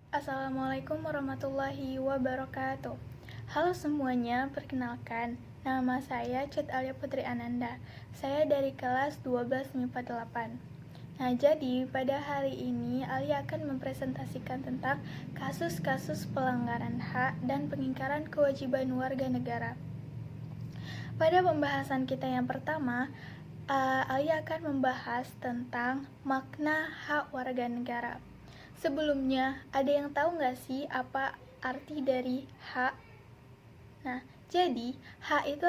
Assalamualaikum warahmatullahi wabarakatuh. Halo semuanya, perkenalkan, nama saya Cut Alia Putri Ananda. Saya dari kelas 12 MIPA 8. Nah, jadi pada hari ini Alia akan mempresentasikan tentang kasus-kasus pelanggaran hak dan pengingkaran kewajiban warga negara. Pada pembahasan kita yang pertama, Alia akan membahas tentang makna hak warga negara. Sebelumnya, ada yang tahu nggak sih apa arti dari hak? Nah, jadi hak itu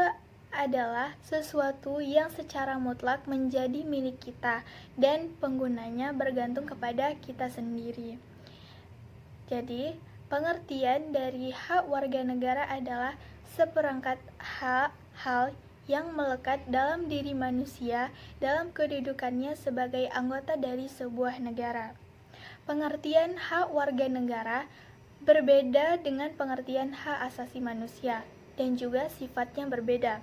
adalah sesuatu yang secara mutlak menjadi milik kita dan penggunanya bergantung kepada kita sendiri. Jadi, pengertian dari hak warga negara adalah seperangkat hal yang melekat dalam diri manusia dalam kedudukannya sebagai anggota dari sebuah negara. Pengertian hak warga negara berbeda dengan pengertian hak asasi manusia dan juga sifatnya berbeda.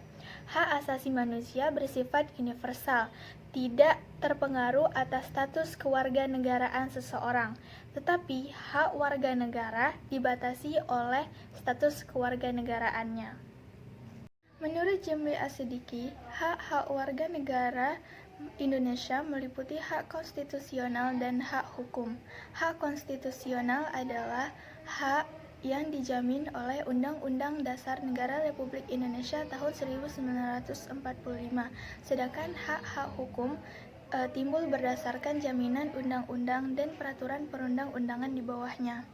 Hak asasi manusia bersifat universal, tidak terpengaruh atas status kewarganegaraan seseorang, tetapi hak warga negara dibatasi oleh status kewarganegaraannya. Menurut Jemli As-Siddiqi, hak-hak warga negara Indonesia meliputi hak konstitusional dan hak hukum. Hak konstitusional adalah hak yang dijamin oleh Undang-Undang Dasar Negara Republik Indonesia tahun 1945. Sedangkan hak-hak hukum timbul berdasarkan jaminan undang-undang dan peraturan perundang-undangan di bawahnya.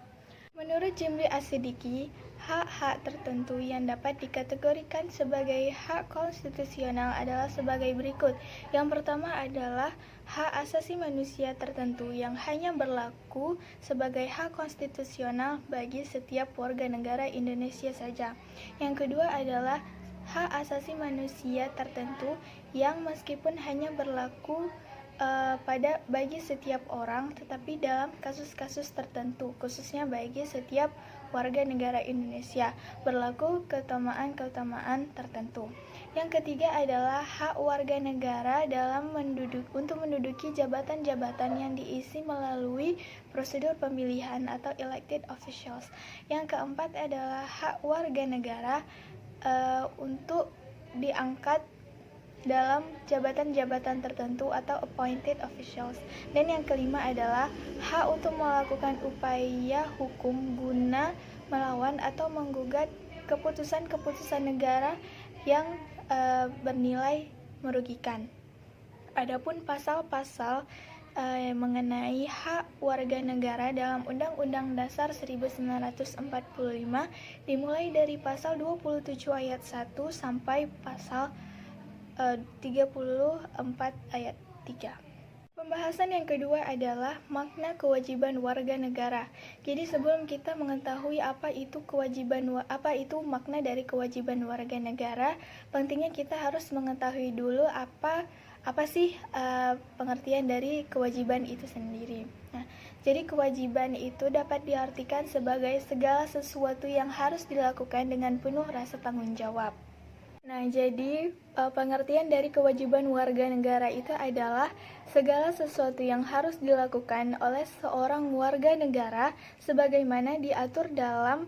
Menurut Jemli As-Siddiqi, hak-hak tertentu yang dapat dikategorikan sebagai hak konstitusional adalah sebagai berikut. Yang pertama adalah hak asasi manusia tertentu yang hanya berlaku sebagai hak konstitusional bagi setiap warga negara Indonesia saja. Yang kedua adalah hak asasi manusia tertentu yang meskipun hanya berlaku bagi setiap orang, tetapi dalam kasus-kasus tertentu, khususnya bagi setiap warga negara Indonesia, berlaku keutamaan-keutamaan tertentu. Yang ketiga adalah hak warga negara dalam untuk menduduki jabatan-jabatan yang diisi melalui prosedur pemilihan atau elected officials. Yang keempat adalah hak warga negara untuk diangkat dalam jabatan-jabatan tertentu atau appointed officials. Dan yang kelima adalah hak untuk melakukan upaya hukum guna melawan atau menggugat keputusan-keputusan negara yang bernilai merugikan. Adapun pasal-pasal mengenai hak warga negara dalam Undang-Undang Dasar 1945 dimulai dari pasal 27 ayat 1 sampai pasal 34 ayat 3. Pembahasan yang kedua adalah makna kewajiban warga negara. Jadi sebelum kita mengetahui apa itu makna dari kewajiban warga negara, pentingnya kita harus mengetahui dulu apa sih pengertian dari kewajiban itu sendiri. Nah, jadi kewajiban itu dapat diartikan sebagai segala sesuatu yang harus dilakukan dengan penuh rasa tanggung jawab. Nah, jadi pengertian dari kewajiban warga negara itu adalah segala sesuatu yang harus dilakukan oleh seorang warga negara sebagaimana diatur dalam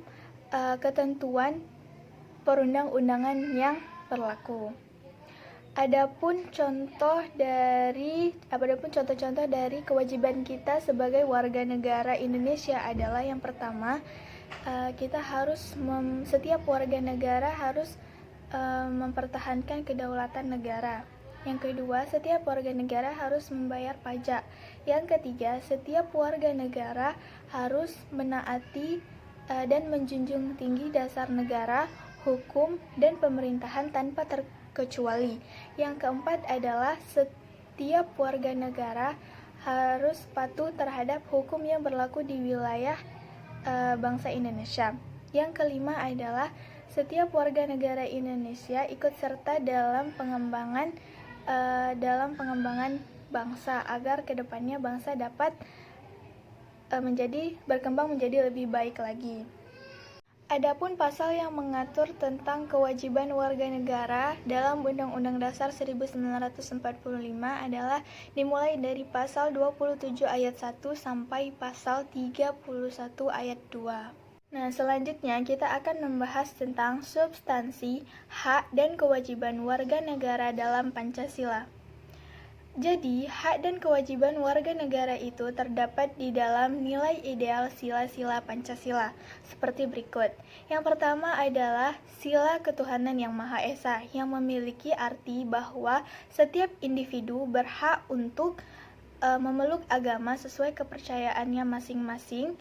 ketentuan perundang-undangan yang berlaku. Adapun contoh-contoh dari kewajiban kita sebagai warga negara Indonesia adalah yang pertama, setiap warga negara harus mempertahankan kedaulatan negara. Yang kedua, setiap warga negara harus membayar pajak. Yang ketiga, setiap warga negara harus menaati dan menjunjung tinggi dasar negara, hukum, dan pemerintahan tanpa terkecuali. Yang keempat adalah setiap warga negara harus patuh terhadap hukum yang berlaku di wilayah bangsa Indonesia. Yang kelima adalah setiap warga negara Indonesia ikut serta dalam pengembangan bangsa agar kedepannya bangsa dapat berkembang menjadi lebih baik lagi. Adapun pasal yang mengatur tentang kewajiban warga negara dalam Undang-Undang Dasar 1945 adalah dimulai dari pasal 27 ayat 1 sampai pasal 31 ayat 2. Nah, selanjutnya kita akan membahas tentang substansi, hak, dan kewajiban warga negara dalam Pancasila. Jadi, hak dan kewajiban warga negara itu terdapat di dalam nilai ideal sila-sila Pancasila, seperti berikut. Yang pertama adalah sila ketuhanan yang Maha Esa, yang memiliki arti bahwa setiap individu berhak untuk memeluk agama sesuai kepercayaannya masing-masing,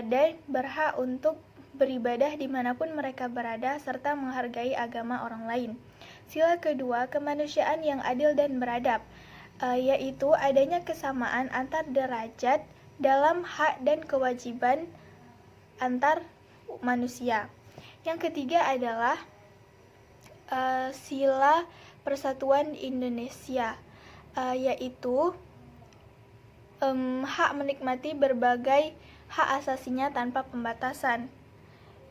dan berhak untuk beribadah dimanapun mereka berada, serta menghargai agama orang lain. Sila kedua, kemanusiaan yang adil dan beradab, yaitu adanya kesamaan antar derajat dalam hak dan kewajiban antar manusia. Yang ketiga adalah sila persatuan Indonesia, yaitu hak menikmati berbagai hak asasinya tanpa pembatasan.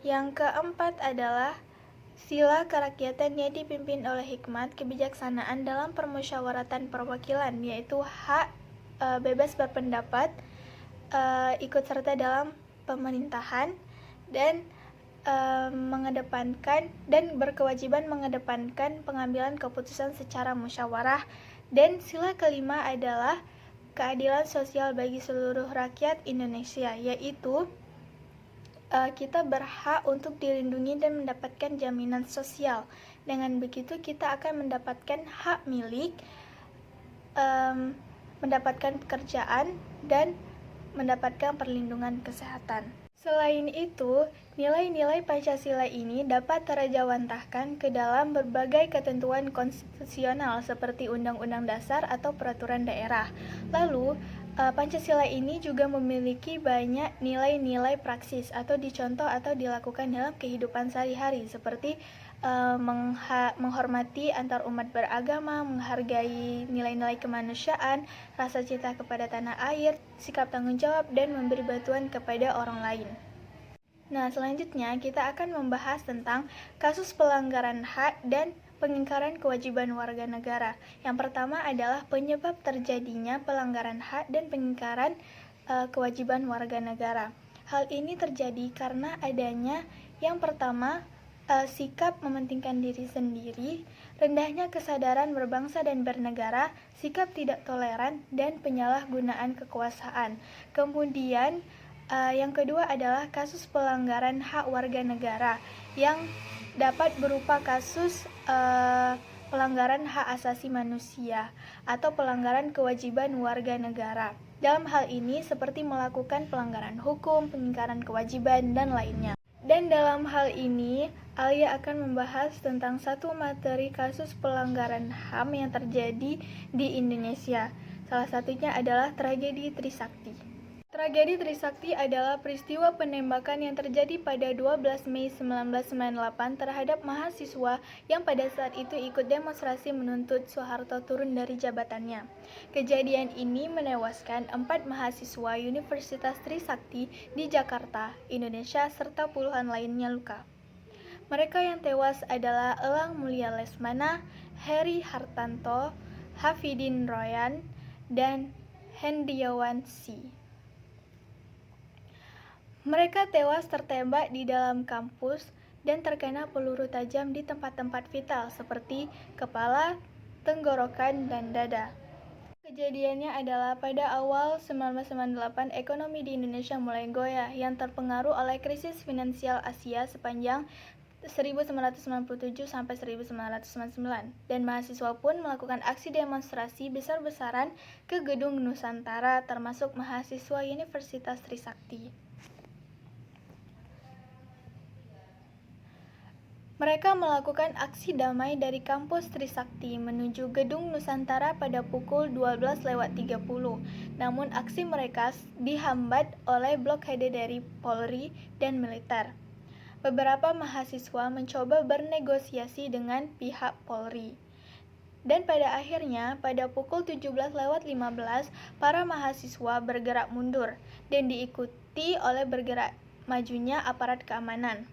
Yang keempat adalah sila kerakyatan yang dipimpin oleh hikmat kebijaksanaan dalam permusyawaratan perwakilan, yaitu hak bebas berpendapat, ikut serta dalam pemerintahan, dan mengedepankan dan berkewajiban mengedepankan pengambilan keputusan secara musyawarah. Dan sila kelima adalah keadilan sosial bagi seluruh rakyat Indonesia, yaitu kita berhak untuk dilindungi dan mendapatkan jaminan sosial. Dengan begitu kita akan mendapatkan hak milik, mendapatkan pekerjaan, dan mendapatkan perlindungan kesehatan. Selain itu, nilai-nilai Pancasila ini dapat terjawantahkan ke dalam berbagai ketentuan konstitusional seperti Undang-Undang Dasar atau peraturan daerah. Lalu, Pancasila ini juga memiliki banyak nilai-nilai praksis atau dicontoh atau dilakukan dalam kehidupan sehari-hari, seperti menghormati antar umat beragama, menghargai nilai-nilai kemanusiaan, rasa cinta kepada tanah air, sikap tanggung jawab, dan memberi bantuan kepada orang lain. Nah, selanjutnya kita akan membahas tentang kasus pelanggaran hak dan pengingkaran kewajiban warga negara. Yang pertama adalah penyebab terjadinya pelanggaran hak dan pengingkaran kewajiban warga negara. Hal ini terjadi karena adanya yang pertama, sikap mementingkan diri sendiri, rendahnya kesadaran berbangsa dan bernegara, sikap tidak toleran, dan penyalahgunaan kekuasaan. Kemudian yang kedua adalah kasus pelanggaran hak warga negara yang dapat berupa kasus pelanggaran hak asasi manusia atau pelanggaran kewajiban warga negara. Dalam hal ini seperti melakukan pelanggaran hukum, pengingkaran kewajiban, dan lainnya. Dan dalam hal ini, Alia akan membahas tentang satu materi kasus pelanggaran HAM yang terjadi di Indonesia. Salah satunya adalah tragedi Trisakti. Tragedi Trisakti adalah peristiwa penembakan yang terjadi pada 12 Mei 1998 terhadap mahasiswa yang pada saat itu ikut demonstrasi menuntut Soeharto turun dari jabatannya. Kejadian ini menewaskan 4 mahasiswa Universitas Trisakti di Jakarta, Indonesia, serta puluhan lainnya luka. Mereka yang tewas adalah Elang Mulia Lesmana, Heri Hartanto, Hafidin Royan, dan Hendriawan Si. Mereka tewas tertembak di dalam kampus dan terkena peluru tajam di tempat-tempat vital seperti kepala, tenggorokan, dan dada. Kejadiannya adalah pada awal 1998 ekonomi di Indonesia mulai goyah yang terpengaruh oleh krisis finansial Asia sepanjang 1997 sampai 1999, dan mahasiswa pun melakukan aksi demonstrasi besar-besaran ke Gedung Nusantara termasuk mahasiswa Universitas Trisakti. Mereka melakukan aksi damai dari kampus Trisakti menuju Gedung Nusantara pada pukul 12.30. Namun aksi mereka dihambat oleh blokade dari Polri dan militer. Beberapa mahasiswa mencoba bernegosiasi dengan pihak Polri. Dan pada akhirnya, pada pukul 17.15, para mahasiswa bergerak mundur dan diikuti oleh majunya aparat keamanan.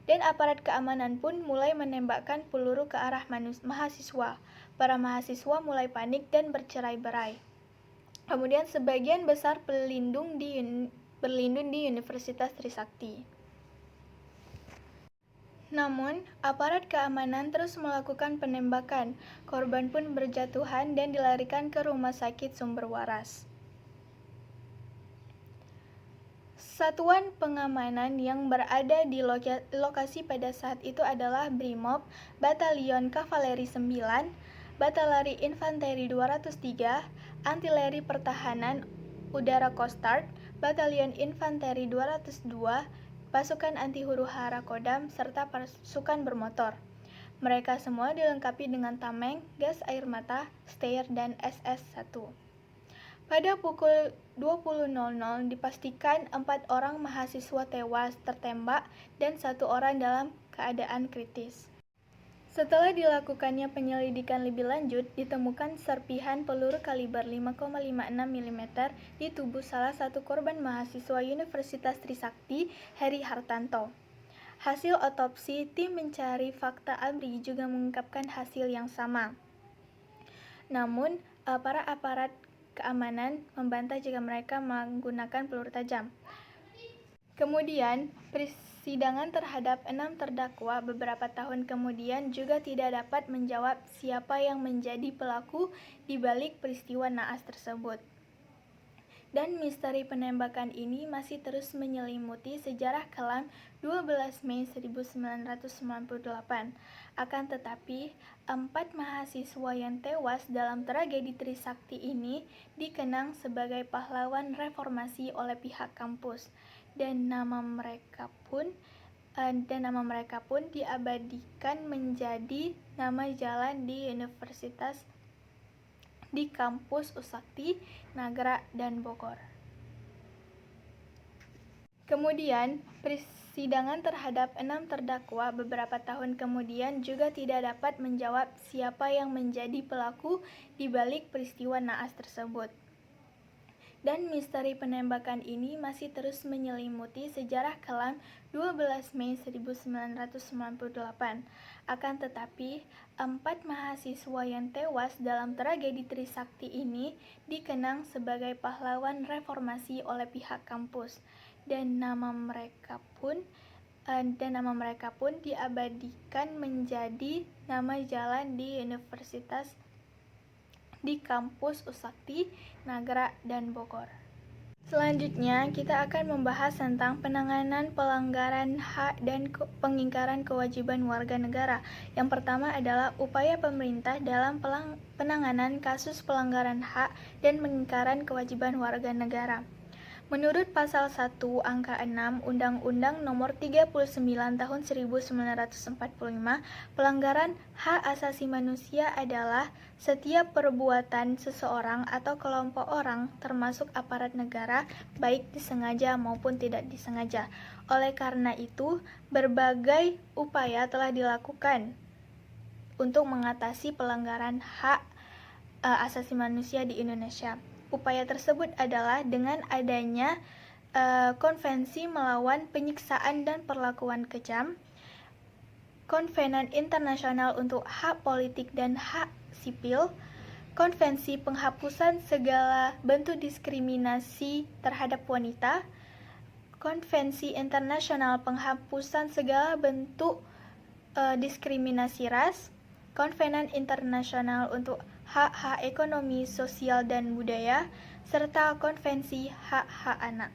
Dan aparat keamanan pun mulai menembakkan peluru ke arah mahasiswa. Para mahasiswa mulai panik dan bercerai-berai. Kemudian sebagian besar berlindung di Universitas Trisakti. Namun, aparat keamanan terus melakukan penembakan. Korban pun berjatuhan dan dilarikan ke Rumah Sakit Sumber Waras. Satuan pengamanan yang berada di lokasi pada saat itu adalah Brimob, Batalion Kavaleri 9, Batalion Infanteri 203, Artileri Pertahanan Udara Coast Guard, Batalion Infanteri 202, pasukan anti huru-hara Kodam, serta pasukan bermotor. Mereka semua dilengkapi dengan tameng, gas air mata, steyr, dan SS-1. Pada pukul 20.00 dipastikan 4 orang mahasiswa tewas tertembak dan 1 orang dalam keadaan kritis. Setelah dilakukannya penyelidikan lebih lanjut, ditemukan serpihan peluru kaliber 5,56 mm di tubuh salah satu korban mahasiswa Universitas Trisakti, Heri Hartanto. Hasil otopsi tim mencari fakta ABRI juga mengungkapkan hasil yang sama. Namun, para aparat keamanan membantah jika mereka menggunakan peluru tajam. Kemudian, persidangan terhadap 6 terdakwa beberapa tahun kemudian juga tidak dapat menjawab siapa yang menjadi pelaku di balik peristiwa naas tersebut. Dan misteri penembakan ini masih terus menyelimuti sejarah kelam 12 Mei 1998. Akan tetapi, 4 mahasiswa yang tewas dalam tragedi Trisakti ini dikenang sebagai pahlawan reformasi oleh pihak kampus, dan nama mereka pun diabadikan menjadi nama jalan di universitas di kampus Usakti, Nagara, dan Bogor. Kemudian, persidangan terhadap 6 terdakwa beberapa tahun kemudian juga tidak dapat menjawab siapa yang menjadi pelaku di balik peristiwa naas tersebut. Dan misteri penembakan ini masih terus menyelimuti sejarah kelam 12 Mei 1998. Akan tetapi, 4 mahasiswa yang tewas dalam tragedi Trisakti ini dikenang sebagai pahlawan reformasi oleh pihak kampus, dan nama mereka pun diabadikan menjadi nama jalan di universitas di kampus Usakti, Nagara, dan Bogor. Selanjutnya, kita akan membahas tentang penanganan pelanggaran hak dan pengingkaran kewajiban warga negara. Yang pertama adalah upaya pemerintah dalam penanganan kasus pelanggaran hak dan pengingkaran kewajiban warga negara. Menurut Pasal 1 Angka 6 Undang-Undang Nomor 39 Tahun 1945, pelanggaran hak asasi manusia adalah setiap perbuatan seseorang atau kelompok orang, termasuk aparat negara, baik disengaja maupun tidak disengaja. Oleh karena itu, berbagai upaya telah dilakukan untuk mengatasi pelanggaran hak asasi manusia di Indonesia. Upaya tersebut adalah dengan adanya konvensi melawan penyiksaan dan perlakuan kejam, Konvenan Internasional untuk Hak Politik dan Hak Sipil, Konvensi Penghapusan Segala Bentuk Diskriminasi Terhadap Wanita, Konvensi Internasional Penghapusan Segala Bentuk Diskriminasi Ras, Konvenan Internasional untuk Hak-Hak Ekonomi, Sosial, dan Budaya, serta Konvensi Hak-Hak Anak.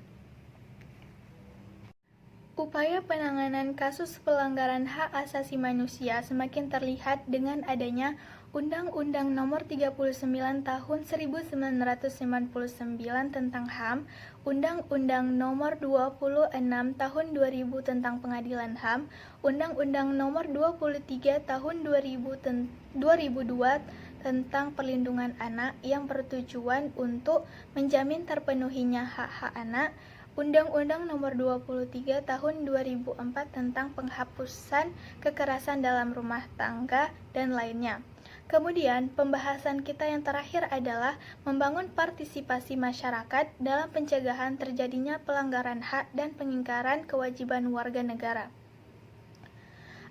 Upaya penanganan kasus pelanggaran hak asasi manusia semakin terlihat dengan adanya Undang-Undang Nomor 39 Tahun 1999 tentang HAM, Undang-Undang Nomor 26 Tahun 2000 tentang Pengadilan HAM, Undang-Undang Nomor 23 Tahun 2002 tentang Perlindungan Anak yang bertujuan untuk menjamin terpenuhinya hak-hak anak, Undang-Undang Nomor 23 Tahun 2004 tentang Penghapusan Kekerasan dalam Rumah Tangga, dan lainnya. Kemudian, pembahasan kita yang terakhir adalah membangun partisipasi masyarakat dalam pencegahan terjadinya pelanggaran hak dan pengingkaran kewajiban warga negara.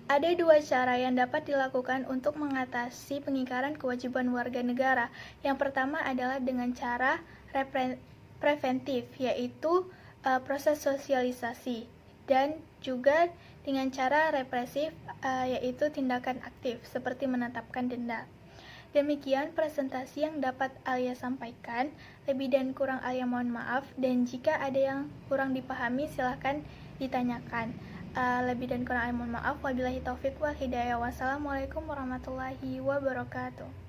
Ada dua cara yang dapat dilakukan untuk mengatasi pengingkaran kewajiban warga negara. Yang pertama adalah dengan cara preventif, yaitu proses sosialisasi, dan juga dengan cara represif, yaitu tindakan aktif, seperti menetapkan denda. Demikian presentasi yang dapat Alia sampaikan. Lebih dan kurang Alia mohon maaf, dan jika ada yang kurang dipahami silahkan ditanyakan. Lebih dan kurang Alia mohon maaf. Wabillahi taufiq wal hidayah. Wassalamualaikum warahmatullahi wabarakatuh.